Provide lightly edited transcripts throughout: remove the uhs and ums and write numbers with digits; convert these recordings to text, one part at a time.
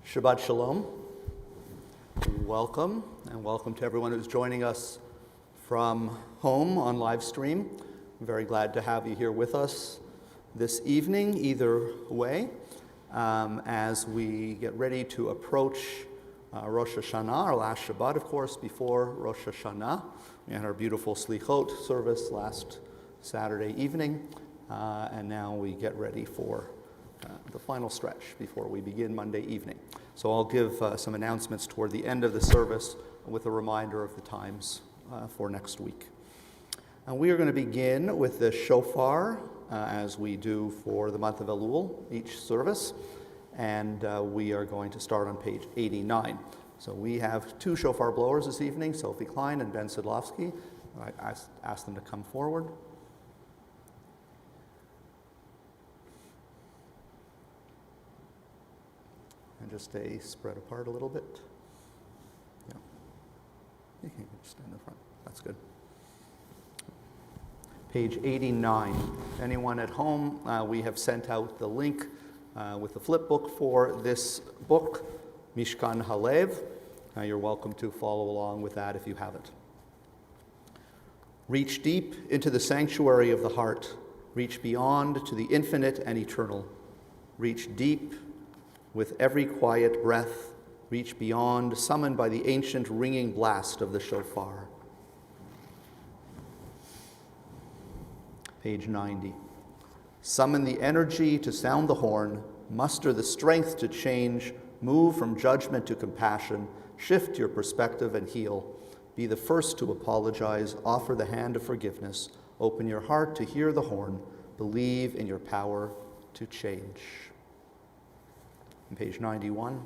Shabbat Shalom. Welcome, and welcome to everyone who's joining us from home on live stream. I'm very glad to have you here with us this evening, either way, as we get ready to approach Rosh Hashanah, our last Shabbat, of course, before Rosh Hashanah. We had our beautiful Slichot service last Saturday evening, and now we get ready for the final stretch before we begin Monday evening. So I'll give some announcements toward the end of the service with a reminder of the times for next week. We are going to begin with the shofar, as we do for the month of Elul, each service, and we are going to start on page 89. So we have two shofar blowers this evening, Sophie Klein and Ben Sidlovsky. I ask them to come forward. And just stay spread apart a little bit. Yeah. You can just stand in front. That's good. Page 89. Anyone at home, we have sent out the link with the flip book for this book, Mishkan Halev. You're welcome to follow along with that if you have it. Reach deep into the sanctuary of the heart. Reach beyond to the infinite and eternal. Reach deep with every quiet breath, reach beyond, summoned by the ancient ringing blast of the shofar. Page 90. Summon the energy to sound the horn, muster the strength to change, move from judgment to compassion, shift your perspective and heal. Be the first to apologize, offer the hand of forgiveness, open your heart to hear the horn, believe in your power to change. Page 91,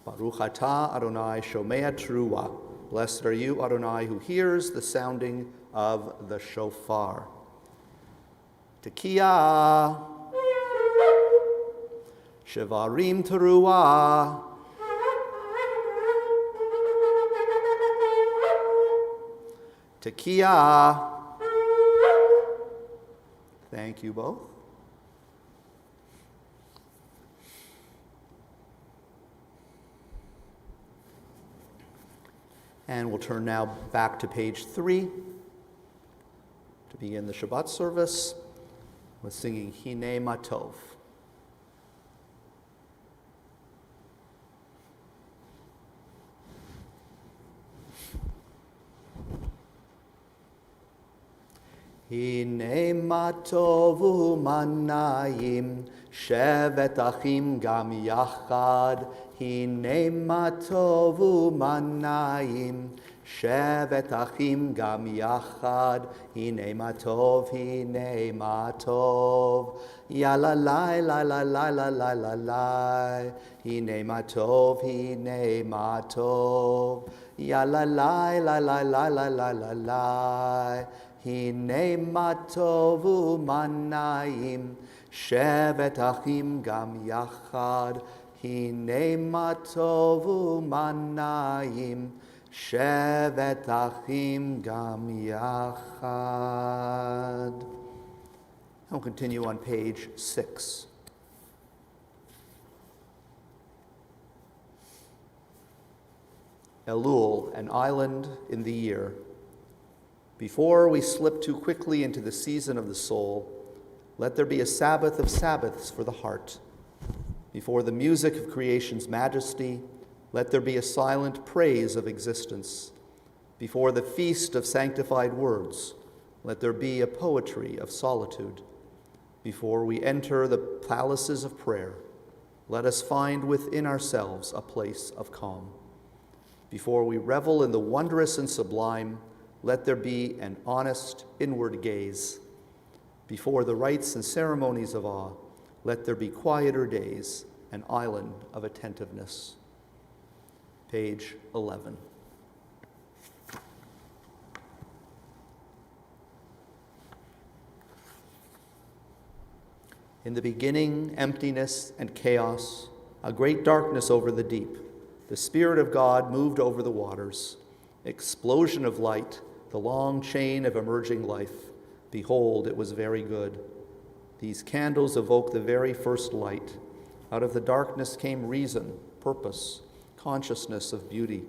Baruch atah Adonai shomea teruah. Blessed are you, Adonai, who hears the sounding of the shofar. Tekiah, Shevarim teruah. Tekiah. Thank you both. And we'll turn now back to page 3 to begin the Shabbat service with singing Hine Matov. Hine Matov u'manayim shevet achim gam yachad. Hine matov u'manayim shevet achim gam yachad. Hine matov ya la la la la la la la la la. Hine matov ya la la la la la la la la la. Hine matov u'manayim shevet achim gam yachad. Hine matov u'manayim shevet achim gam yachad. We'll continue on page 6. Elul, an island in the year. Before we slip too quickly into the season of the soul, let there be a Sabbath of Sabbaths for the heart. Before the music of creation's majesty, let there be a silent praise of existence. Before the feast of sanctified words, let there be a poetry of solitude. Before we enter the palaces of prayer, let us find within ourselves a place of calm. Before we revel in the wondrous and sublime, let there be an honest inward gaze. Before the rites and ceremonies of awe, let there be quieter days, an island of attentiveness. Page 11. In the beginning, emptiness and chaos, a great darkness over the deep. The Spirit of God moved over the waters. Explosion of light, the long chain of emerging life. Behold, it was very good. These candles evoke the very first light. Out of the darkness came reason, purpose, consciousness of beauty,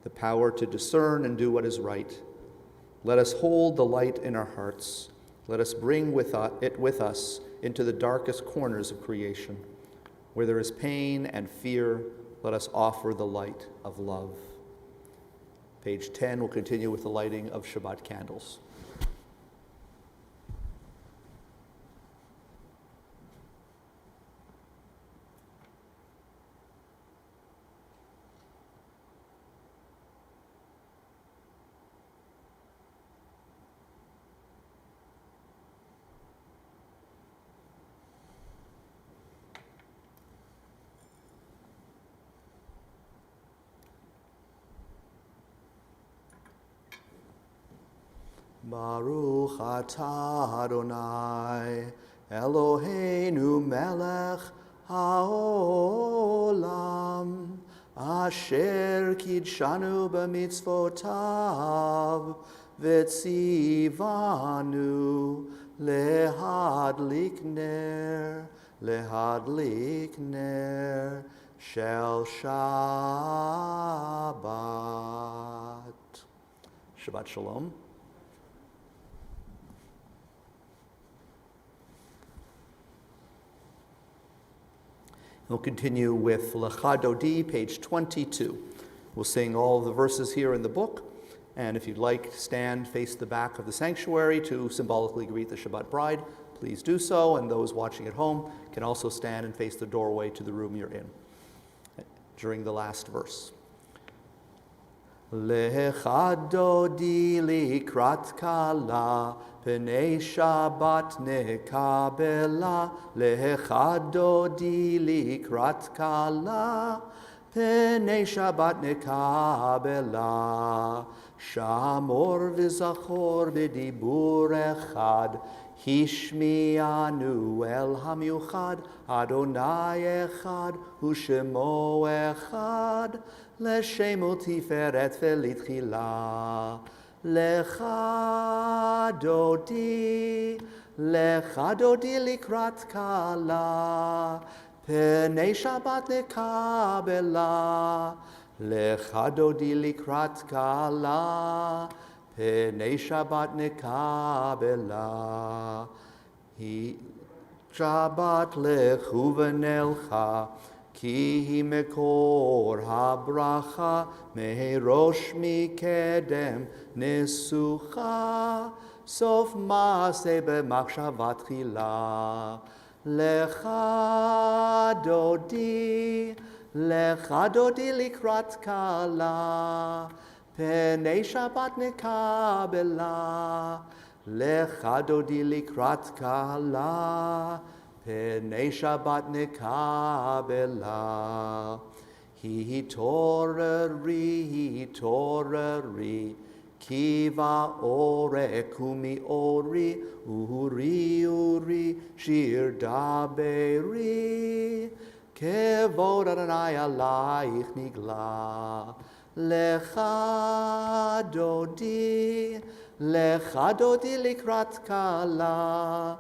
the power to discern and do what is right. Let us hold the light in our hearts. Let us bring it with us into the darkest corners of creation. Where there is pain and fear, let us offer the light of love. Page 10 will continue with the lighting of Shabbat candles. Baruch atah Adonai, Eloheinu melech haolam, asher kidshanu b'mitzvotav, v'tzivanu lehadlik ner shel Shabbat. Shabbat shalom. We'll continue with Lecha Dodi, page 22. We'll sing all of the verses here in the book, and if you'd like, stand, face the back of the sanctuary to symbolically greet the Shabbat bride. Please do so, and those watching at home can also stand and face the doorway to the room you're in during the last verse. Lecha Dodi likrat kala, P'nei Shabbat nekabela, Lecha Dodi likrat kala, P'nei Shabbat nekabela, Shamor v'zachor b'dibur echad, Hishmianu el hamiuchad, Adonai echad, U'shemo echad, L'shemo tiferet v'litchila. Lecha Dodi likrat kala, P'nei Shabbat nekabela. Lecha Dodi likrat kala, P'nei Shabbat nekabela. Shabbat lechu v'nelcha, Ki hi mekor habracha, merosh mikedem nesucha, sof maaseh b'machshavat tchila. Lecha Dodi likrat kala, P'nei Shabbat nekabela. Lecha Dodi likrat kala, P'nei Shabbat nekabela. Hi torari, kiva ore kumi ori, uri, shir daberi, kevod Adonai alayich nigla. Lecha Dodi likrat kala,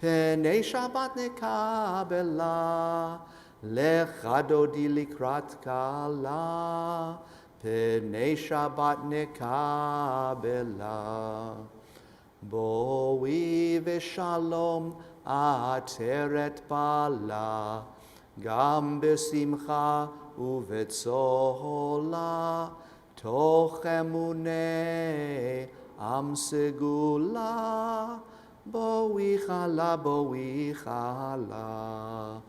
P'nei Shabbat nekabela. Lecha Dodi likrat kala, P'nei Shabbat nekabela. Boi v'shalom ateret bala, Gam b'simcha u'v'tzola, Toch emunei am segula, Boi chala.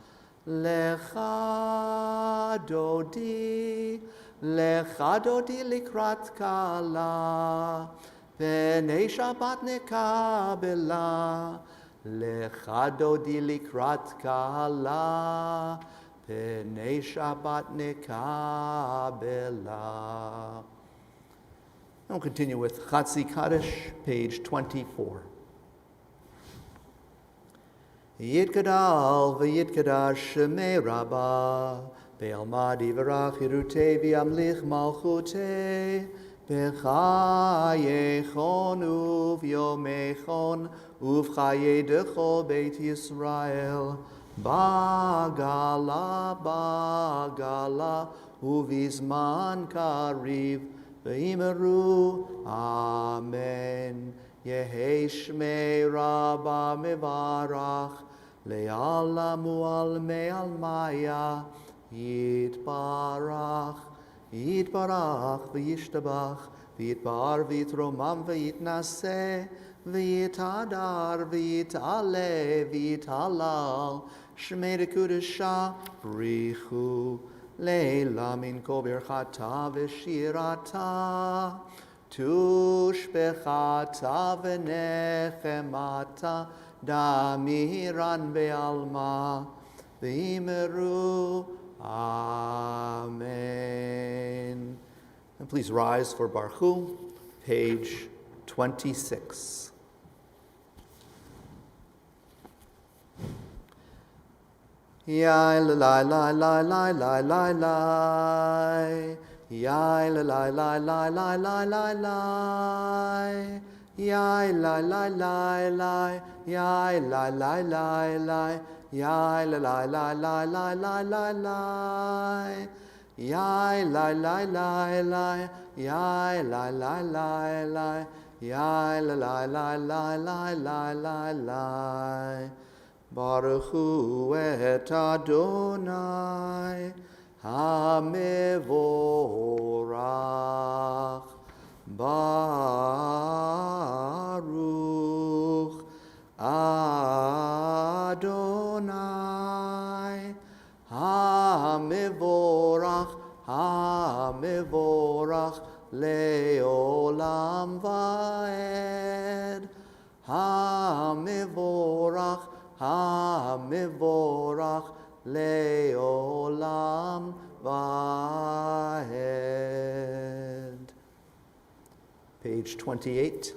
Lecha Dodi likrat kala, P'nei Shabbat nekabela. Lecha Dodi likrat kala, P'nei Shabbat nekabela. And we'll continue with Chatzi Kaddish, page 24. Yitgadal v'yitgadash shemei Rabbah, Be'alma divrach yirutei v'yamlich malchutei, B'chayechon uv'yomechon, uv'chaye dechol Beit Yisrael, Bagala, bagala, uvizman kariv, v'imeru, amen. Yehi shmei rabba mevarach, le'alamu al me'al maya, yitbarach, yitbarach, v'yishtabach, v'yitbar, v'yitromam, v'yitnaseh, v'yitadar, v'yitale, v'yitalal, shmei dekudesha, brichu, leila min kol birchata v'shirata, tushbechata v'nechemata, damiran ve'alma, v'imeru, amen. And please rise for Barchu, page 26. Yai la la la la la la la la. Yai la la la la la la la la. Yai la la la la. Yai la la la la. Yai la la la la la la la la. Yai la la la la. Yai la la la la. Yai la la la la la la la la. Baruch hu et Adonai hamevorach. Baruch Adonai hamevorach, hamevorach leolam vaed. Hamevorach, hamevorach leolam vaed. Page 28.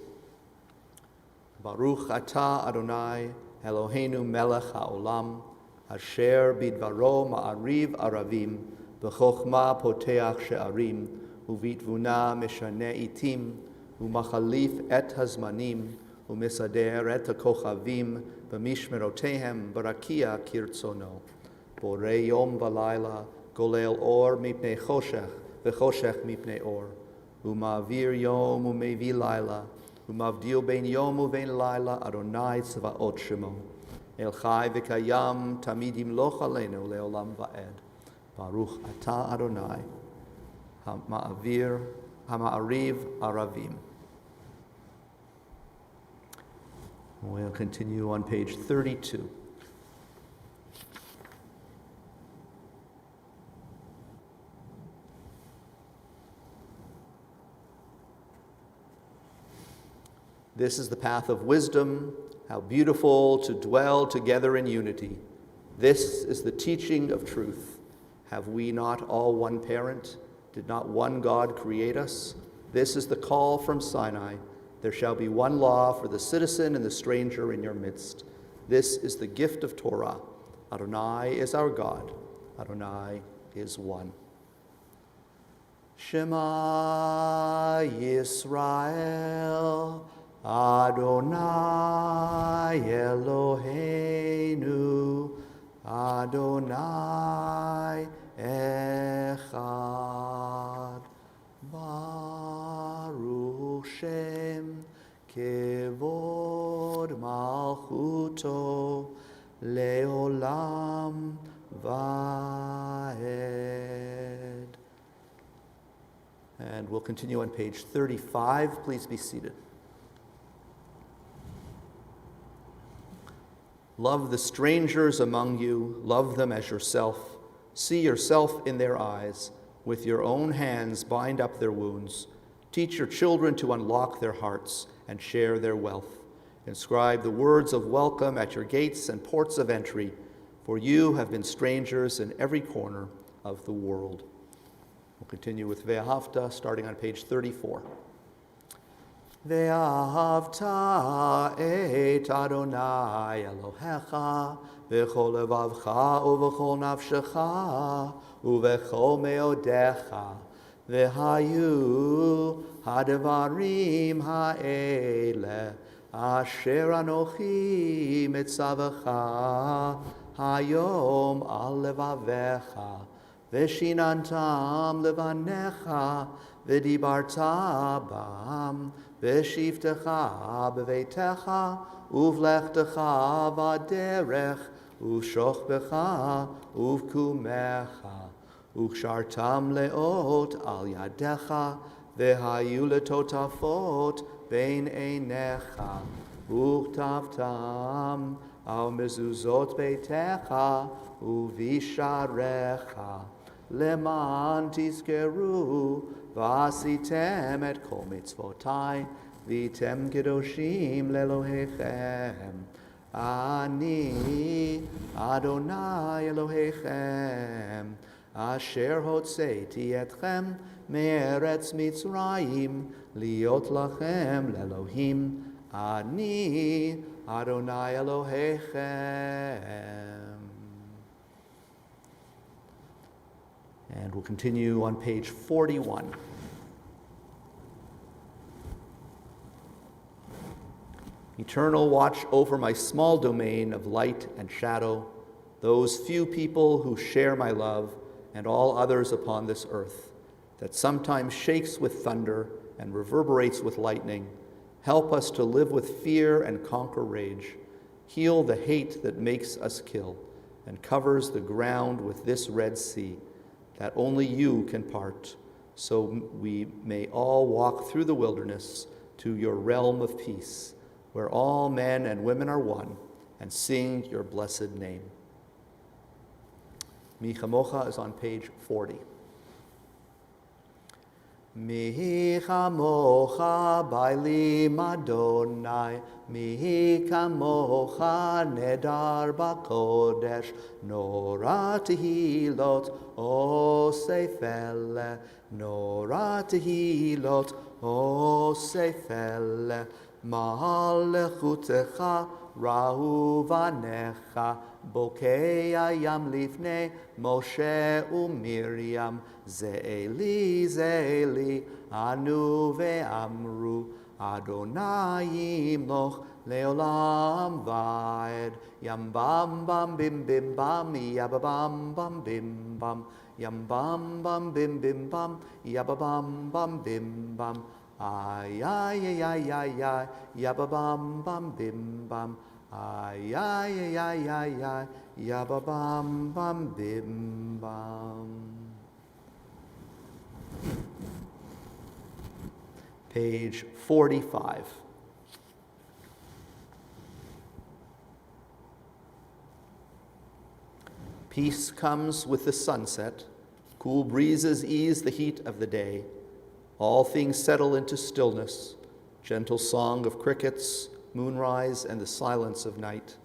Baruch atah Adonai Eloheinu melech haolam, asher bidvaro ma'ariv aravim, v'chochma poteach she'arim, uvitvuna meshane itim, umachalif et hazmanim, umisader et hakochavim, v'mishmerotehem barakia kirtzono. Borei yom v'layla, golel or mipnei choshech, v'choshech mipnei or. Umavir yom umevi layla, umavdil ben yom uven layla, Adonai tzvaot shemo. El chai v'kayam tamidim loch aleinu leolam va'ed. Baruch atah Adonai, hama'ariv aravim. We'll continue on page 32. This is the path of wisdom. How beautiful to dwell together in unity. This is the teaching of truth. Have we not all one parent? Did not one God create us? This is the call from Sinai. There shall be one law for the citizen and the stranger in your midst. This is the gift of Torah. Adonai is our God. Adonai is one. Shema Yisrael, Adonai Eloheinu, Adonai Echad. Baruch Shem Kevod Malchuto Leolam Vaed. And we'll continue on page 35. Please be seated. Love the strangers among you, love them as yourself. See yourself in their eyes. With your own hands bind up their wounds. Teach your children to unlock their hearts and share their wealth. Inscribe the words of welcome at your gates and ports of entry, for you have been strangers in every corner of the world. We'll continue with Ve'ahavta, starting on page 34. Ve'ahavta et Adonai Elohecha v'chol levavcha uv'chol nafshecha uv'chol meodecha v'hayu hadavarim ha'ele asher anochi mitzavacha hayom al levavecha, veshinantam levanecha, v'dibarta bam, v'shivtecha b'veitecha, uvlechtecha v'derech, uvshochbecha uvkumecha, ukshartam leot al yadecha, v'hayu letotafot bein einecha, uktavtam al mezuzot beitecha, uvisharecha, leman tizkeru, v'asitem et kol mitzvotai, v'tem kedoshim lelohechem. Ani Adonai Elohechem, asher hotzeiti etchem me'eretz Mitzrayim, liot lachem le'Elohim. Ani Adonai Elohechem. And we'll continue on page 41. Eternal, watch over my small domain of light and shadow, those few people who share my love, and all others upon this earth, that sometimes shakes with thunder and reverberates with lightning. Help us to live with fear and conquer rage. Heal the hate that makes us kill and covers the ground with this Red Sea, that only you can part, so we may all walk through the wilderness to your realm of peace, where all men and women are one, and sing your blessed name. Mi Chamocha is on page 40. Mi Chamocha Bailim Adonai, Mi Chamocha Nedar Bakodesh, Nora Tehilot O Seifele, Nora Tehilot O Seifele, Ma'alechutecha rahu vanecha, bokei ayam lifnei Moshe u'Miriam, Ze'eli anu ve'amru, Adonai yimloch leolam va'ed, Yam bam bam bim bim bam, Yababam bam bim bam, Yam bam bam bim bim bam, Yababam bam bim bam. Ay, ay, ay, ay, ay, ay, yabba-bam, bam, bim, bam. Ay, ay, ay, ay, ay, ay, yabba-bam, bam, bim, bam. Page 45. Peace comes with the sunset. Cool breezes ease the heat of the day. All things settle into stillness, gentle song of crickets, moonrise, and the silence of night.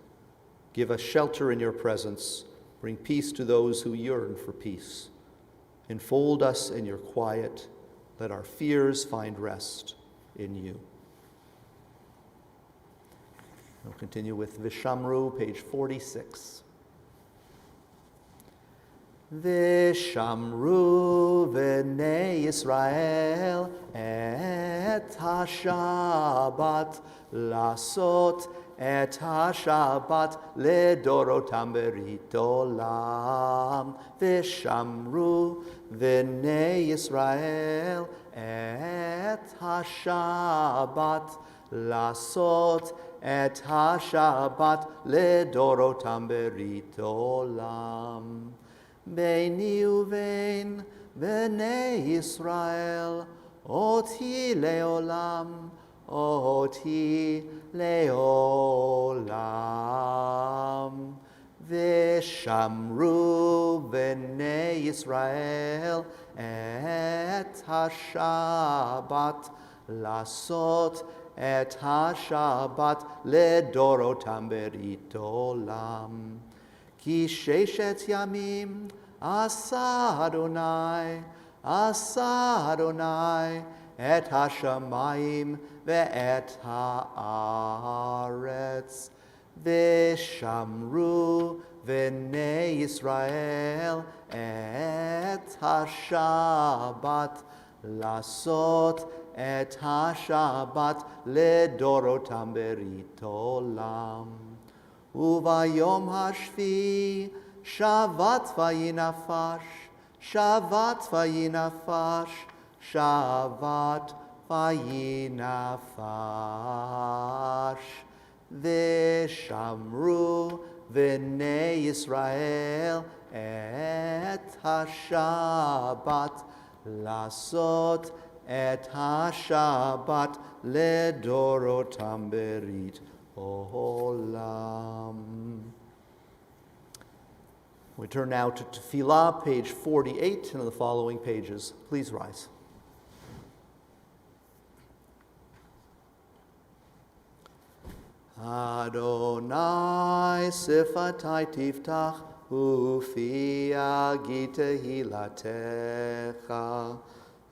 Give us shelter in your presence. Bring peace to those who yearn for peace. Enfold us in your quiet. Let our fears find rest in you. We'll continue with Vishamru, page 46. Vishamru v'nei Yisrael et ha-Shabbat, lasot et ha-Shabbat ledorotam berit olam. Vishamru v'nei Yisrael et ha-Shabbat, lasot et ha-Shabbat ledorotam berit olam. Beini uvein b'nei Yisrael, oti leolam, oti leolam. V'shamru b'nei Yisrael et ha-Shabbat, lasot et ha-Shabbat ledorotam berit olam. Ki sheshet yamim asa Adonai et hashamayim ve'et haaretz, v'shamru v'nei Yisrael et ha-Shabbat, lasot et ha-Shabbat ledorotam berit olam. Uvayom hashvi, Shabbat vayinafash, Shabbat vayinafash, Shabbat vayinafash. V'shamru v'nei Yisrael et ha-Shabbat, lasot et ha-Shabbat ledorotam berit olam. We turn now to Tefillah, page 48, and the following pages. Please rise. Adonai sifatai tiftach ufi agite hilatecha.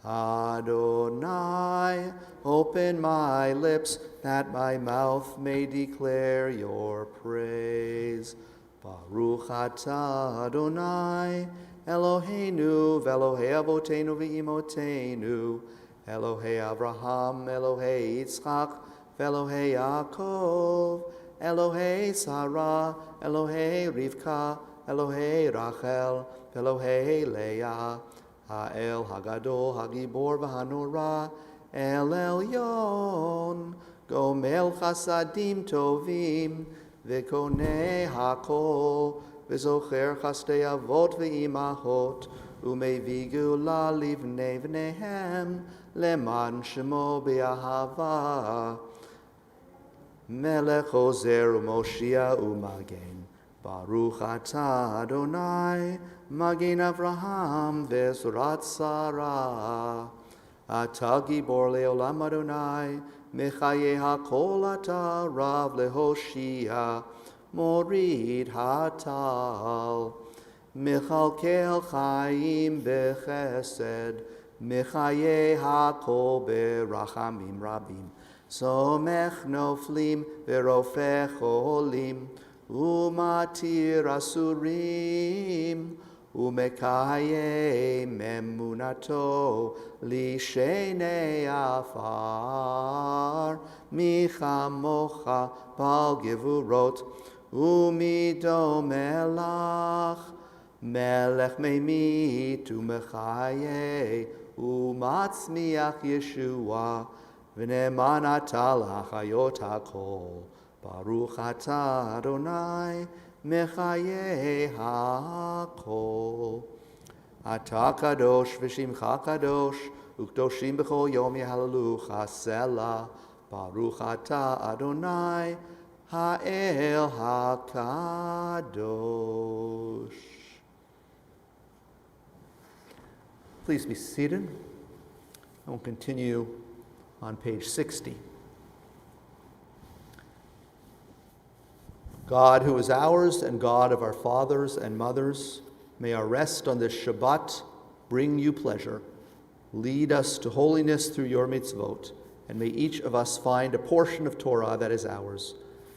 Adonai, open my lips that my mouth may declare your praise. Baruch atah Adonai, Eloheinu v'Elohei avotenu v'imotenu, Elohei Avraham, Elohei Yitzchak, Elohei Yaakov, Elohei Sarah, Elohei Rivka, Elohei Rachel, Elohei Leah, Ha'el Hagadol, Hagibor v'Hanora, El Elyon, Gomel Chasadim Tovim, V'konei Hakol, V'zocher Chasdei Avot v'Imahot, Umevi Gula livnei v'nehem, Leman Shemo b'Ahava, Melech Ozer u'Moshia u'Magen, Baruch atah Adonai, Magen Avraham v'Ezrat Sarah. Atah Gibor le'olam Adonai, Mechaye hakol atah Rav lehoshia, Morid hatal. Mechalkel chaim bechesed, Mechaye hakol berachamim rabim. Somech noflim verofech olim, Umatir asurim, Umekaye memunato, Lishenei afar, Michamocha bal gevurot, Umido melach, Melech meimit umechaye, Umatzmiach Yeshua, V'ne'eman atah l'chayot hakol. Baruch atah Adonai, mechaye hakol. Atah kadosh v'shimcha kadosh, u'kdoshim b'chol yom yehallelucha selah. Baruch atah Adonai, ha'el hakadosh. Please be seated. And we'll continue on page 60. God, who is ours and God of our fathers and mothers, may our rest on this Shabbat bring you pleasure. Lead us to holiness through your mitzvot, and may each of us find a portion of Torah that is ours.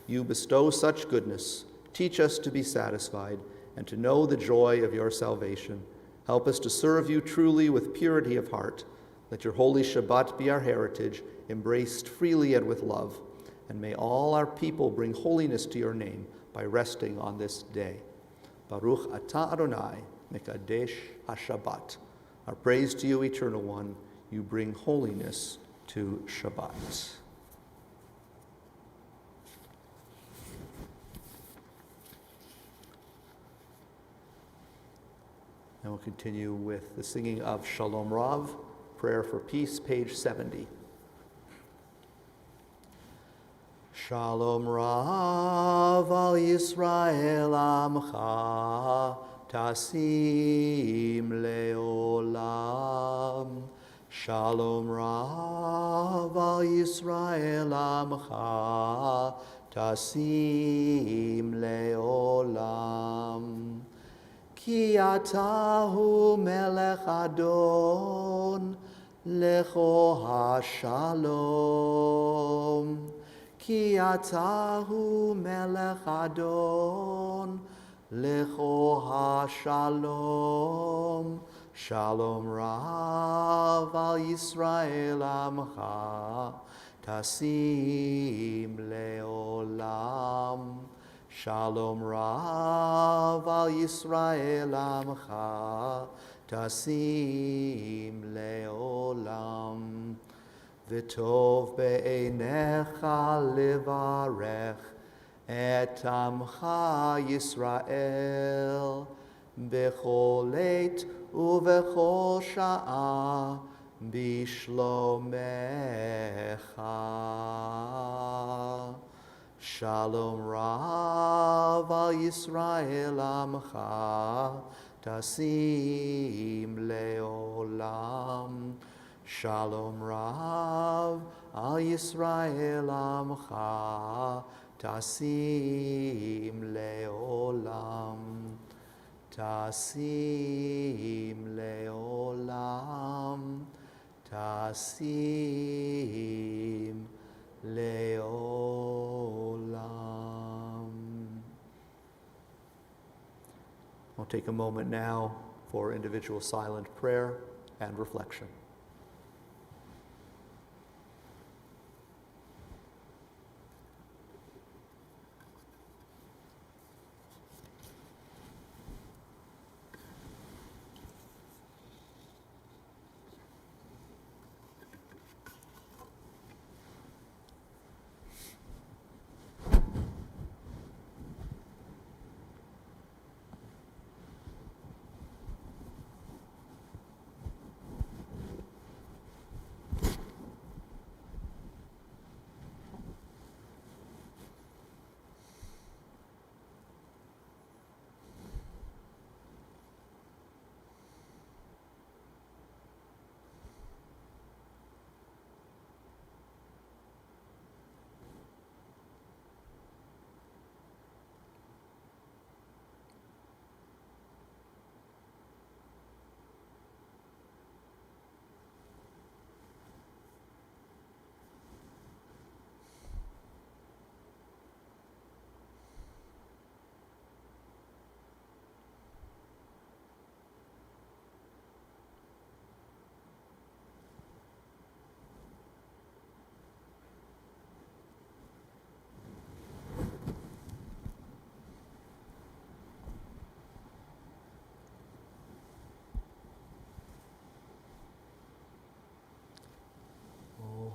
You bestow such goodness. Teach us to be satisfied and to know the joy of your salvation. Help us to serve you truly with purity of heart. Let your holy Shabbat be our heritage, embraced freely and with love. And may all our people bring holiness to your name by resting on this day. Baruch atah Adonai, mekadesh ha-Shabbat. Our praise to you, Eternal One. You bring holiness to Shabbat. And we'll continue with the singing of Shalom Rav, Prayer for Peace, page 70. Shalom Rav al Yisrael amcha, tasim leolam. Shalom Rav al Yisrael amcha, tasim leolam. Ki atahu melech adon, lecho hashalom. Ki atahu melech adon, lecho hashalom. Shalom Rav al Yisrael amcha, tasim leolam. Shalom Rav al Yisrael Amcha Tasim Leolam V'tov be'einecha levarech Et Amcha Yisrael B'chol eit uv'chol sha'a Bishlomecha Shalom Rav al Yisrael Amcha Tasim Leolam Shalom Rav al Yisrael Amcha Tasim Leolam Tasim Leolam Tasim Leolam. We'll take a moment now for individual silent prayer and reflection.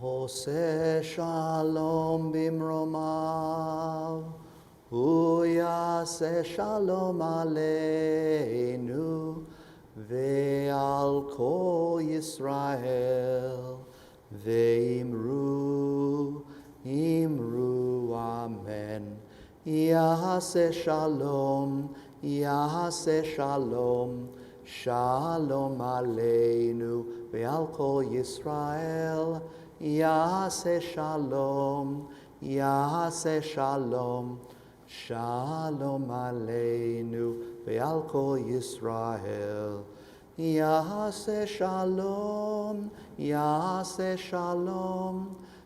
Ose shalom bimromav, hu yaseh shalom aleinu, ve'al kol Yisrael, ve'imru, imru, amen. Yaseh shalom, shalom aleinu, ve'al kol Yisrael, Yaseh shalom, shalom aleinu, ve'al kol Yisrael. Yaseh shalom,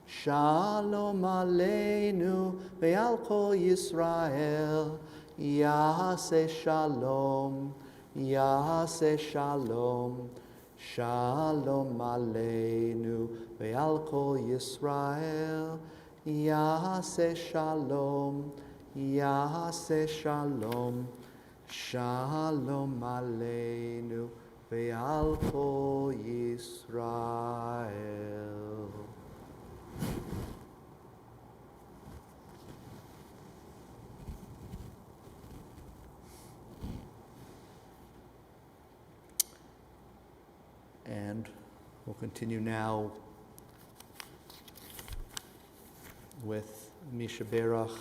shalom aleinu, ve'al kol Yisrael. Yaseh shalom, shalom aleinu, ve'al kol Yisrael. Yaseh shalom, shalom aleinu, ve'al kol Yisrael. And we'll continue now with Mishaberach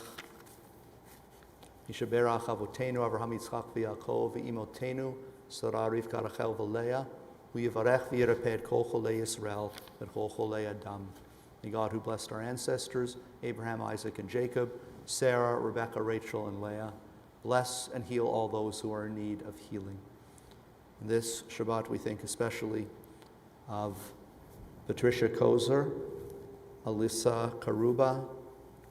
Avotenu Avraham Yitzchak v'Yaakov v'Imotenu Sarah Rivka Rachel v'Leah Hu Yivarech v'Yirapeh kol cholei Yisrael v'kol cholei Adam. May God, who blessed our ancestors, Abraham, Isaac, and Jacob, Sarah, Rebekah, Rachel, and Leah, bless and heal all those who are in need of healing. In this Shabbat, we think especially of Patricia Kozer, Alyssa Karuba,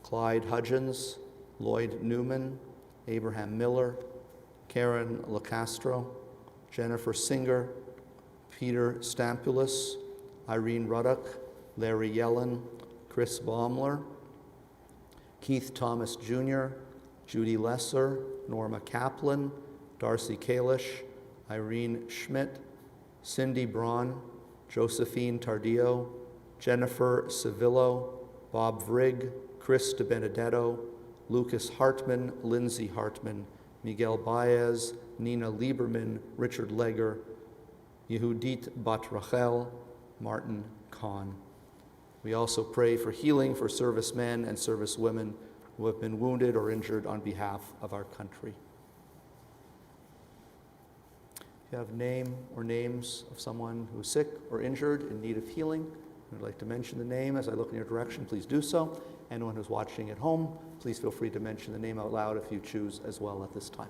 Clyde Hudgens, Lloyd Newman, Abraham Miller, Karen LaCastro, Jennifer Singer, Peter Stampulis, Irene Ruddock, Larry Yellen, Chris Baumler, Keith Thomas Jr., Judy Lesser, Norma Kaplan, Darcy Kalish, Irene Schmidt, Cindy Braun, Josephine Tardillo, Jennifer Civillo, Bob Vrigg, Chris DiBenedetto, Lucas Hartman, Lindsay Hartman, Miguel Baez, Nina Lieberman, Richard Legger, Yehudit Bat Rachel, Martin Kahn. We also pray for healing for servicemen and servicewomen who have been wounded or injured on behalf of our country. If you have name or names of someone who is sick or injured in need of healing, and would like to mention the name as I look in your direction, please do so. Anyone who's watching at home, please feel free to mention the name out loud if you choose as well at this time.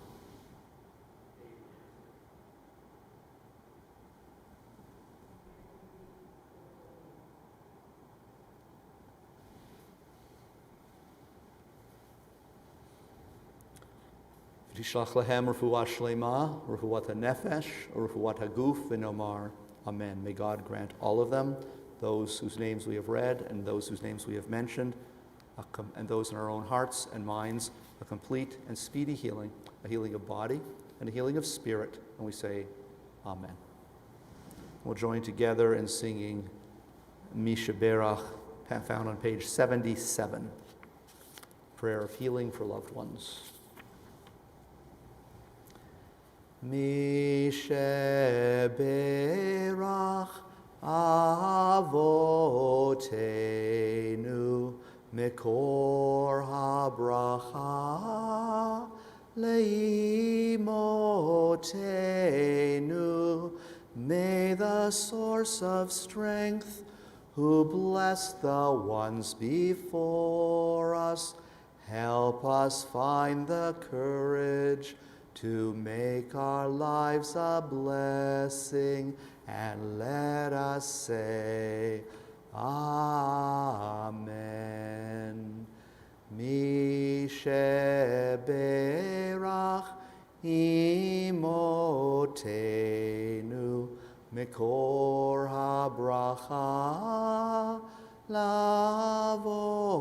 V'tishlach lahem refuah shlema, refuat ha-nefesh, refuat ha-guf v'nomar. Amen. May God grant all of them, those whose names we have read and those whose names we have mentioned, and those in our own hearts and minds, a complete and speedy healing, a healing of body and a healing of spirit. And we say, Amen. We'll join together in singing Misha Berach, found on page 77, prayer of healing for loved ones. Misha Berach Avotenu Mekor habracha leimotenu. May the source of strength, who blessed the ones before us, help us find the courage to make our lives a blessing, and let us say, Amen. Mishe berach imotenu mekor habracha lavotenu.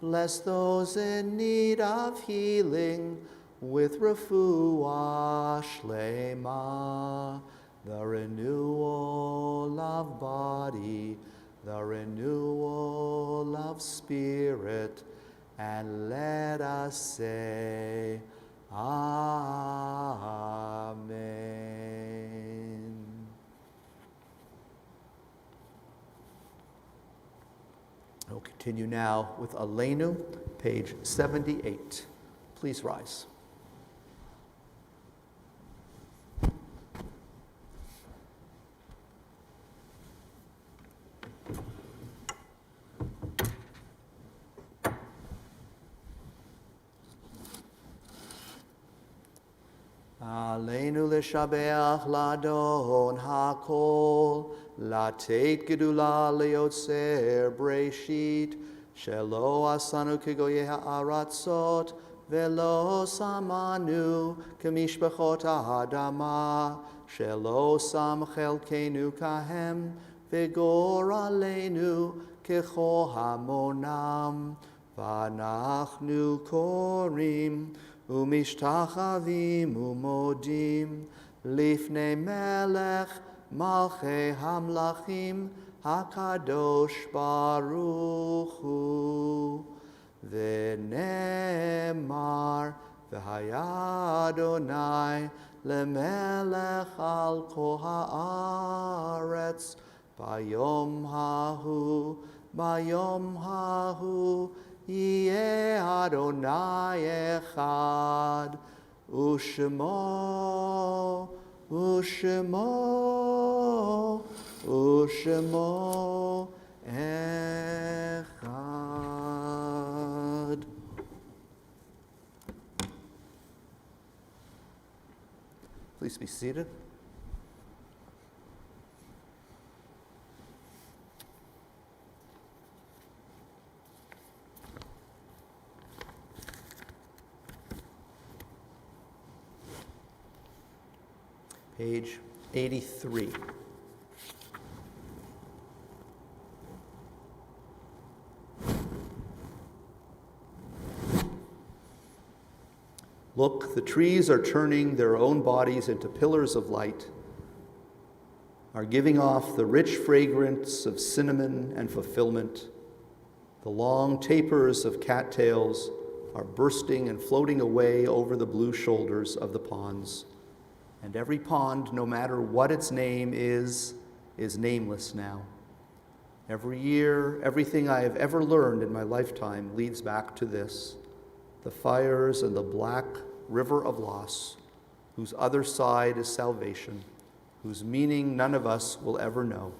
Bless those in need of healing with refuah shlema, the renewal of body, the renewal of spirit, and let us say, Amen. We'll continue now with Aleinu, page 78. Please rise. Aleinu l'shabeach ladon hakol, latet gedula leotzer breshit, shelo asanu kegoye ha'aratzot, velo samanu kemishpachot ha'adama, shelo sam chelkenu kahem, vegor aleinu kecho hamonam, vanachnu korim, Umishtachavim umodim lifnei melech malchei hamlachim hakadosh baruch hu v'nemar v'haya Adonai lemelech al kol haaretz bayom hahu Yeh Adonai echad, u'shemo echad. Please be seated. Page 83. Look, the trees are turning their own bodies into pillars of light, are giving off the rich fragrance of cinnamon and fulfillment. The long tapers of cattails are bursting and floating away over the blue shoulders of the ponds. And every pond, no matter what its name is nameless now. Every year, everything I have ever learned in my lifetime leads back to this: the fires and the black river of loss, whose other side is salvation, whose meaning none of us will ever know.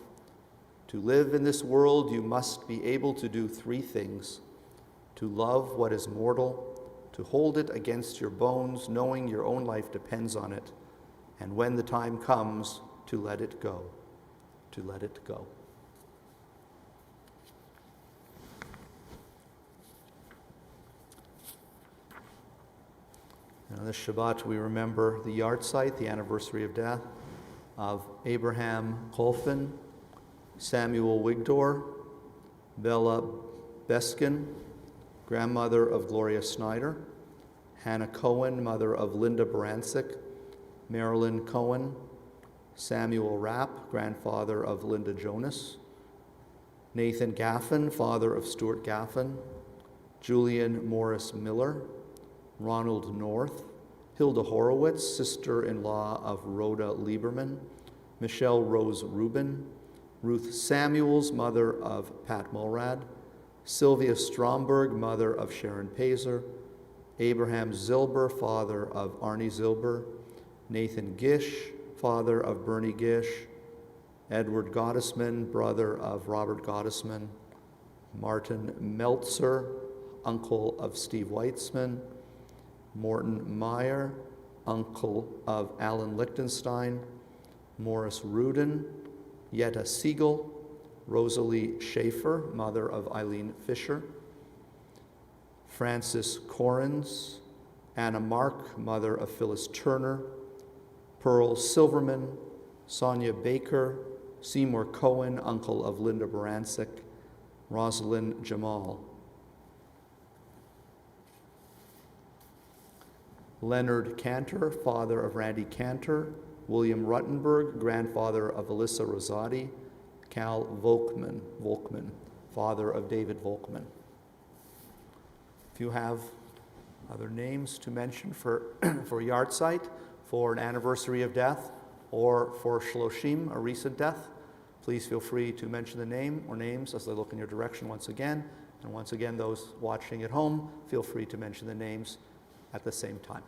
To live in this world, you must be able to do three things: to love what is mortal, to hold it against your bones, knowing your own life depends on it, and when the time comes, to let it go, to let it go. Now, this Shabbat, we remember the yahrzeit, the anniversary of death, of Abraham Kolfin, Samuel Wigdor, Bella Beskin, grandmother of Gloria Snyder, Hannah Cohen, mother of Linda Baranczyk, Marilyn Cohen, Samuel Rapp, grandfather of Linda Jonas, Nathan Gaffin, father of Stuart Gaffin, Julian Morris Miller, Ronald North, Hilda Horowitz, sister-in-law of Rhoda Lieberman, Michelle Rose Rubin, Ruth Samuels, mother of Pat Mulrad, Sylvia Stromberg, mother of Sharon Pazer, Abraham Zilber, father of Arnie Zilber, Nathan Gish, father of Bernie Gish, Edward Gottesman, brother of Robert Gottesman, Martin Meltzer, uncle of Steve Weitzman, Morton Meyer, uncle of Alan Lichtenstein, Morris Rudin, Yetta Siegel, Rosalie Schaefer, mother of Eileen Fisher, Frances Corrins, Anna Mark, mother of Phyllis Turner, Pearl Silverman, Sonia Baker, Seymour Cohen, uncle of Linda Baranczyk, Rosalind Jamal. Leonard Cantor, father of Randy Cantor, William Ruttenberg, grandfather of Alyssa Rosati, Cal Volkman, father of David Volkman. If you have other names to mention for yahrzeit, for an anniversary of death, or for shloshim, a recent death, please feel free to mention the name or names as they look in your direction once again. And once again, those watching at home, feel free to mention the names at the same time.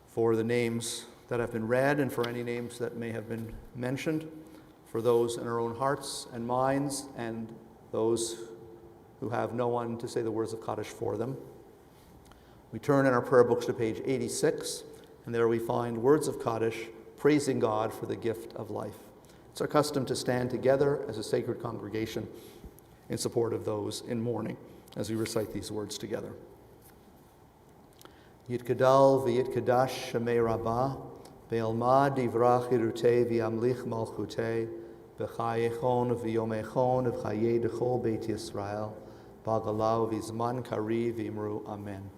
For the names that have been read and for any names that may have been mentioned, for those in our own hearts and minds and those who have no one to say the words of Kaddish for them, we turn in our prayer books to page 86, and there we find words of Kaddish praising God for the gift of life. It's our custom to stand together as a sacred congregation in support of those in mourning as we recite these words together. Yitkadal v'yitkadash shemei rabbah, ve'elma divrach irutei v'yamlich malchutei, v'chayechon v'yomechon v'chayei dechol beit Yisrael, b'agalau v'zman kari v'imru amen.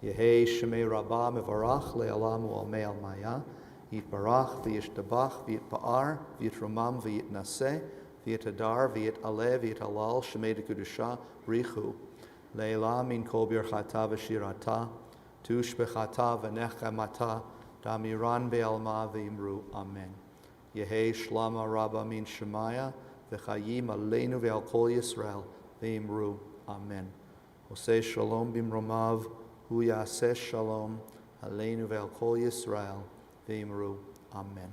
Yehei shemei rabbah mevarach le'alam u'amei al-maya, yitbarach v'yishtabach v'yitpa'ar v'yitrumam v'yitnaseh, v'yitadar v'yitaleh v'yitalal shemei dekudusha richu, le'elam min kol birchata v'shirata, Tush bechata v'nechemata, damiran be'alma v'imru, amen. Yehei shlama rabba min shemaya, v'chayim aleinu ve'al kol Yisrael, v'imru, amen. Oseh shalom bimromav, hu yaseh shalom, aleinu ve'al kol Yisrael, v'imru, amen.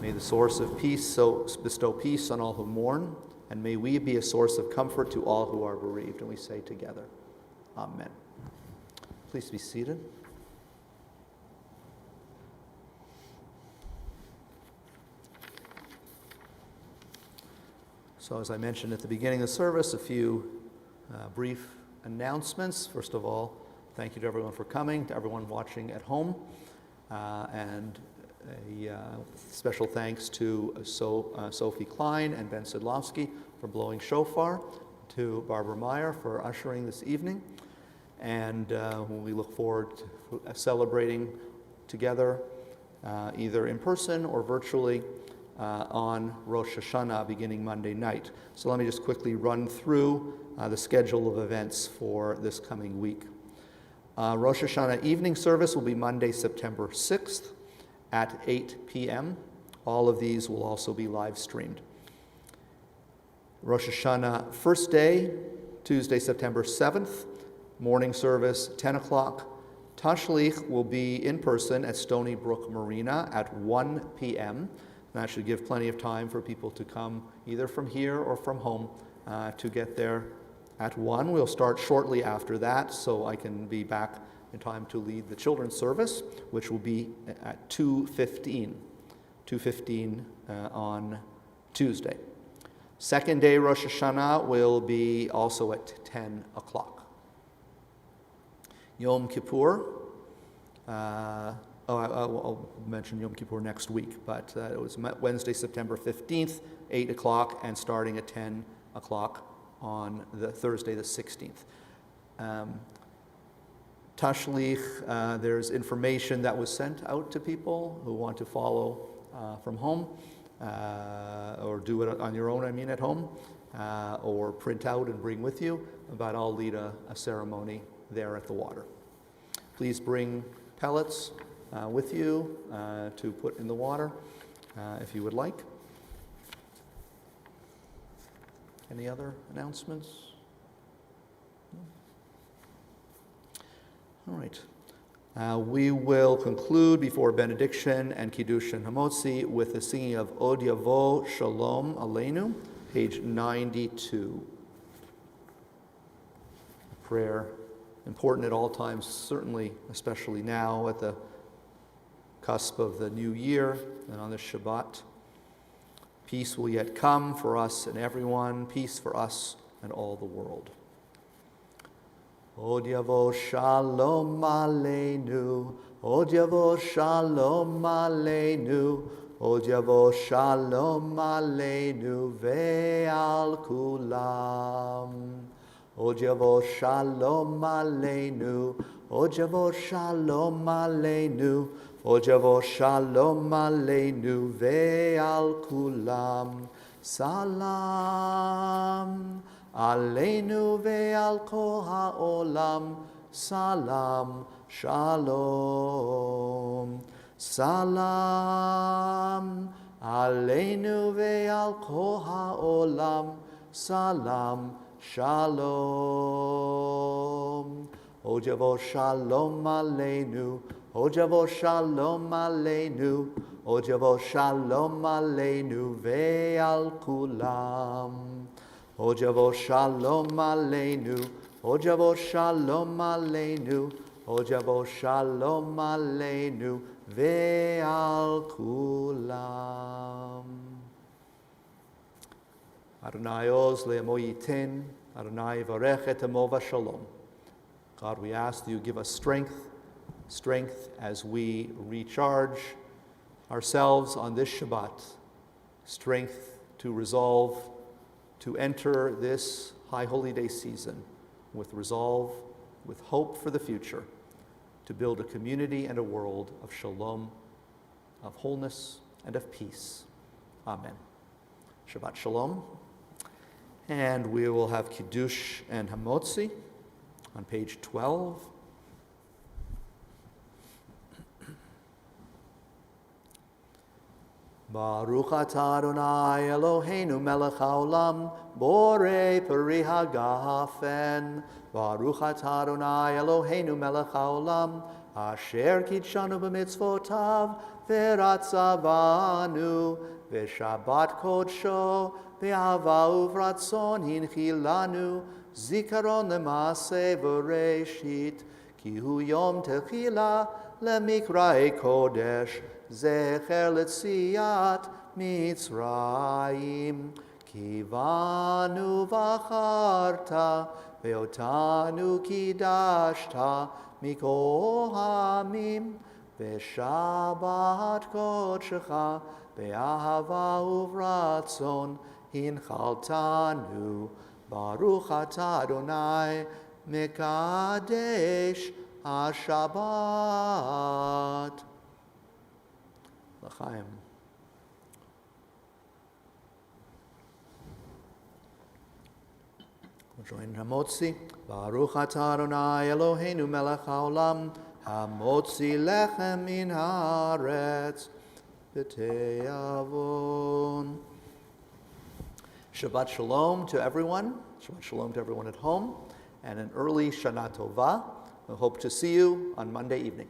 May the source of peace so bestow peace on all who mourn, and may we be a source of comfort to all who are bereaved. And we say together, amen. Please be seated. So as I mentioned at the beginning of the service, a few brief announcements. First of all, thank you to everyone for coming, to everyone watching at home. And special thanks to Sophie Klein and Ben Sidlowski for blowing shofar, to Barbara Meyer for ushering this evening, and we look forward to celebrating together either in person or virtually on Rosh Hashanah beginning Monday night. So let me just quickly run through the schedule of events for this coming week. Rosh Hashanah evening service will be Monday, September 6th at 8 p.m. All of these will also be live streamed. Rosh Hashanah first day, Tuesday, September 7th, morning service, 10 o'clock. Tashlich will be in person at Stony Brook Marina at 1 p.m. That should give plenty of time for people to come either from here or from home to get there at 1. We'll start shortly after that, so I can be back in time to lead the children's service, which will be at 2:15 on Tuesday. Second day Rosh Hashanah will be also at 10 o'clock. Yom Kippur, I'll mention Yom Kippur next week, but it was Wednesday, September 15th, 8 o'clock, and starting at 10 o'clock on the Thursday, the 16th. Tashlich, there's information that was sent out to people who want to follow from home, or do it on your own, at home, or print out and bring with you, but I'll lead a ceremony there at the water. Please bring pellets with you to put in the water if you would like. Any other announcements? All right. We will conclude before benediction and Kiddush and Hamotzi with the singing of Od Yavo Shalom Aleinu, page 92. Prayer, important at all times, certainly, especially now at the cusp of the new year and on this Shabbat. Peace will yet come for us and everyone, peace for us and all the world. Od Yavo Shalom Aleinu, Od Yavo Shalom Aleinu, Od Yavo Shalom Aleinu ve'al kulam. Od Yavo Shalom Aleinu, Od Yavo Shalom Aleinu, Od Yavo Shalom Aleinu ve'al kulam. Salam Aleinu ve'al kol ha'olam. Salam Shalom. Salam Aleinu ve'al kol ha'olam. Salam Shalom. Od Yavo Shalom Aleinu, Od Yavo Shalom Aleinu, Od Yavo Shalom Aleinu ve'al kulam. Od Yavo Shalom Aleinu, Od Yavo Shalom Aleinu, Od Yavo Shalom Aleinu ve'al kulam. Adonai Oz le'emo yitin, Adonai varech et emo v'shalom. God, we ask that you give us strength as we recharge ourselves on this Shabbat, strength to resolve to enter this High Holy Day season with resolve, with hope for the future, to build a community and a world of shalom, of wholeness, and of peace. Amen. Shabbat Shalom. And we will have Kiddush and Hamotzi on page 12. Baruch atah Adonai Eloheinu melech haolam, borei peri hagafen. Baruch atah Adonai Eloheinu melech haolam, asher kidshanu b'mitzvotav, v'ratzavanu, v'shabbat kodsho, v'ahava uvratzon hinchilanu, zikaron lemaseh v'reshit, ki hu yom techila lemikrae kodesh, zecher letziat Mitzrayim, kivanu v'acharta, ve'otanu kidashta, mikol hamim, V'shabbat kodshecha be'ahava uvratzon hinchaltanu Baruch atah Adonai mekadesh HaShabbat. L'chaim. We'll join in Hamotzi. Baruch atah Adonai Eloheinu melech haolam hamotzi lechem min haaretz b'te'avon. Shabbat shalom to everyone. Shabbat shalom to everyone at home. And an early Shana Tova. We hope to see you on Monday evening.